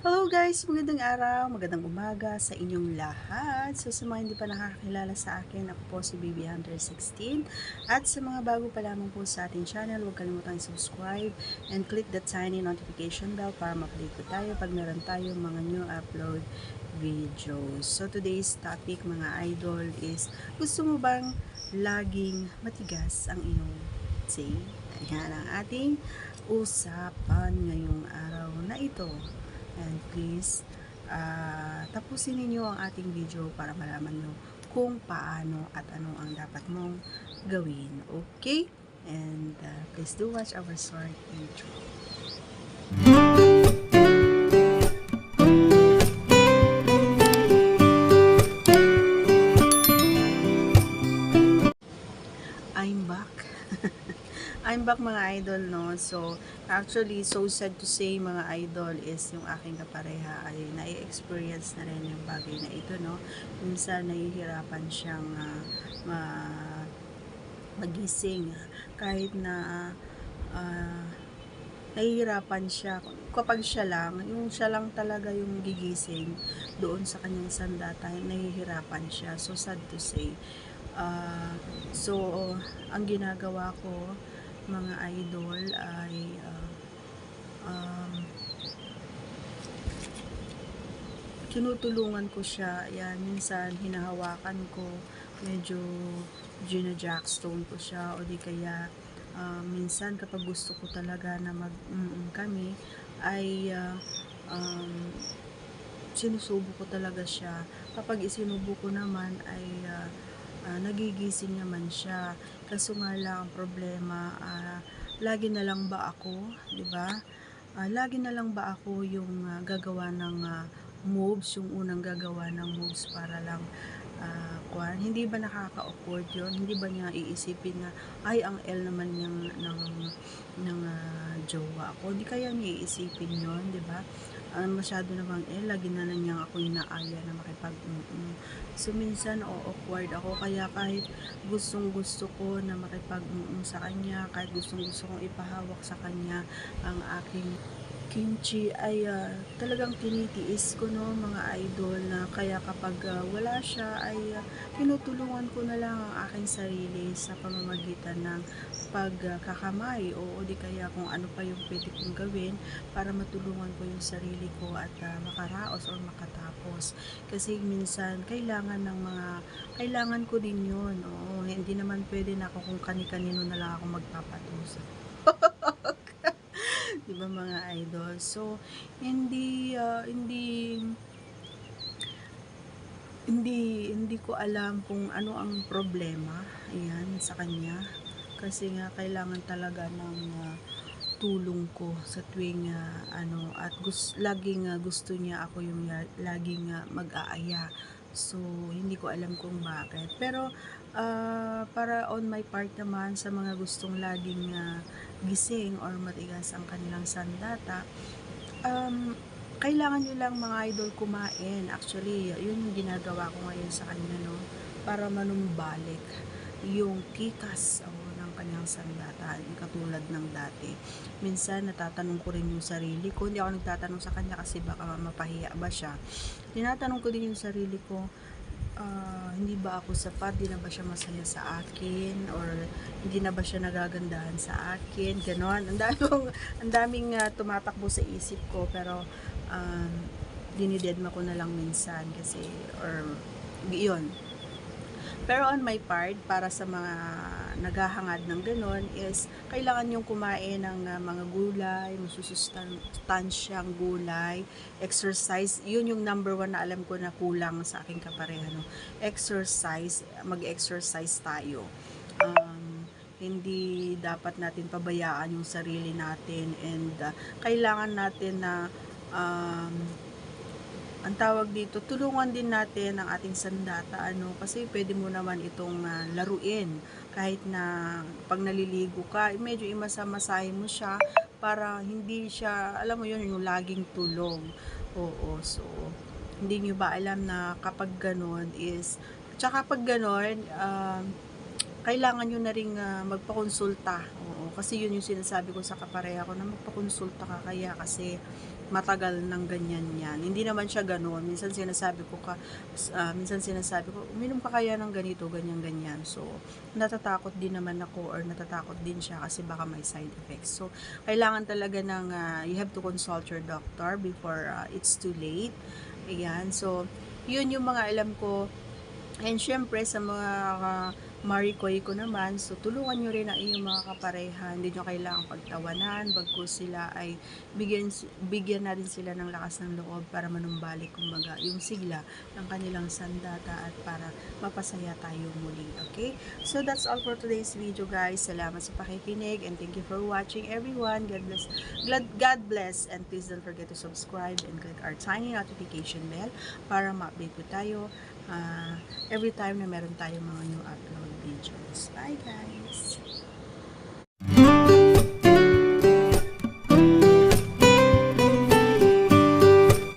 Hello guys! Magandang araw, magandang umaga sa inyong lahat. So sa mga hindi pa nakakakilala sa akin, ako po si Baby Hunter 16. At sa mga bago pa lamang po sa ating channel, huwag kalimutang subscribe and click the tiny notification bell para ma-update po tayo pag meron tayong mga new upload videos. So today's topic mga idol is, gusto mo bang laging matigas ang iyong say? Ayan ang ating usapan ngayong araw na ito. And please, tapusin ninyo ang ating video para malaman nyo kung paano at ano ang dapat mong gawin. Okay? And please do watch our short intro. I'm back. I'm back mga idol, no? So, actually, so sad to say mga idol is yung aking kapareha ay nai-experience na rin yung bagay na ito, no? Minsan, nahihirapan siyang magising kahit na uh, nahihirapan siya kapag siya lang, yung siya lang talaga yung gigising doon sa kanyang sandata, nahihirapan siya. So, sad to say. Uh, so, ang ginagawa ko mga idol ay um, tinutulungan ko siya. Yan, minsan hinahawakan ko, medyo gina-jackstone ko siya, o di kaya minsan kapag gusto ko talaga na kami ay sinusubo ko talaga siya. Kapag isinubo ko naman ay nagigising naman siya. Kaso nga lang ang problema, lagi na lang ba ako, 'di ba? Lagi na lang ba ako yung gagawa ng moves, yung unang gagawa ng moves para lang hindi ba nakaka-awkward yun? Hindi ba niya iisipin na ay ang L naman ng jowa ko? Hindi kaya niya iisipin yun, 'di ba? Masyado namang lagi na lang niya ako inaaya na makipag So minsan awkward ako, kaya kahit gustong gusto ko na makipag sa kanya, kahit gustong gusto kong ipahawak sa kanya ang aking kimchi ay talagang tinitiis ko, no mga idol, na kaya kapag wala siya ay tinutulungan ko na lang ang aking sarili sa pamamagitan ng pagkakamay o di kaya kung ano pa yung pwede kong gawin para matulungan ko yung sarili ko at makaraos o makatapos. Kasi minsan kailangan ko din yun. Oo, hindi naman pwede na ako kung kani-kanino na lang ako magpapatusok. Diba mga idol? So, hindi, hindi ko alam kung ano ang problema, ayan, sa kanya. Kasi nga, kailangan talaga ng tulong ko sa tuwing at laging gusto niya ako yung laging mag-aaya. So, hindi ko alam kung bakit. Pero, para on my part naman, sa mga gustong laging gising or matigas ang kanilang sandata, kailangan nyo lang mga idol kumain. Actually, yun yung ginagawa ko ngayon sa kanya, no? Para manumbalik yung kikas ng kanyang sandata, katulad ng dati. Minsan, natatanong ko rin yung sarili ko. Hindi ako nagtatanong sa kanya kasi baka mapahiya ba siya. Tinatanong ko din yung sarili ko, hindi ba ako sapat, hindi na ba siya masaya sa akin, or hindi na ba siya nagagandahan sa akin, ganon. Ang daming tumatakbo sa isip ko, pero dinidedma ko na lang minsan kasi, or yun. Pero on my part, para sa mga naghahangad ng ganon, is kailangan yung kumain ng mga gulay, masusustansyang gulay, exercise. Yun yung number one na alam ko na kulang sa aking kapareha, no? Exercise, mag-exercise tayo. Hindi dapat natin pabayaan yung sarili natin, and kailangan natin na ang tawag dito, tulungan din natin ang ating sandata, kasi pwede mo naman itong laruin kahit na pag naliligo ka, medyo imasa-masahe mo siya para hindi siya, alam mo yun, yung laging tulong. Oo, so hindi nyo ba alam na kapag ganon is, tsaka pag ganon, kailangan nyo na rin magpakonsulta. Oo, kasi yun yung sinasabi ko sa kapareha ko, na magpakonsulta ka, kaya kasi matagal ng ganyan yan. Hindi naman siya gano'n. Minsan sinasabi ko, uminom ka kaya ng ganito, ganyan. So, natatakot din naman ako or natatakot din siya kasi baka may side effects. So, kailangan talaga you have to consult your doctor before it's too late. Ayan. So, yun yung mga alam ko. And syempre sa mga marikoy ko naman, so tulungan nyo rin ang inyong mga kapareha. Hindi nyo kailangang pagtawanan, bagkus sila ay bigyan na rin sila ng lakas ng loob para manumbalik kumbaga yung sigla ng kanilang sandata at para mapasaya tayo muli. Okay? So that's all for today's video guys. Salamat sa pakikinig and thank you for watching everyone. God bless and please don't forget to subscribe and click our tiny notification bell para ma-update po tayo every time na meron tayong mga new upload videos. Bye guys!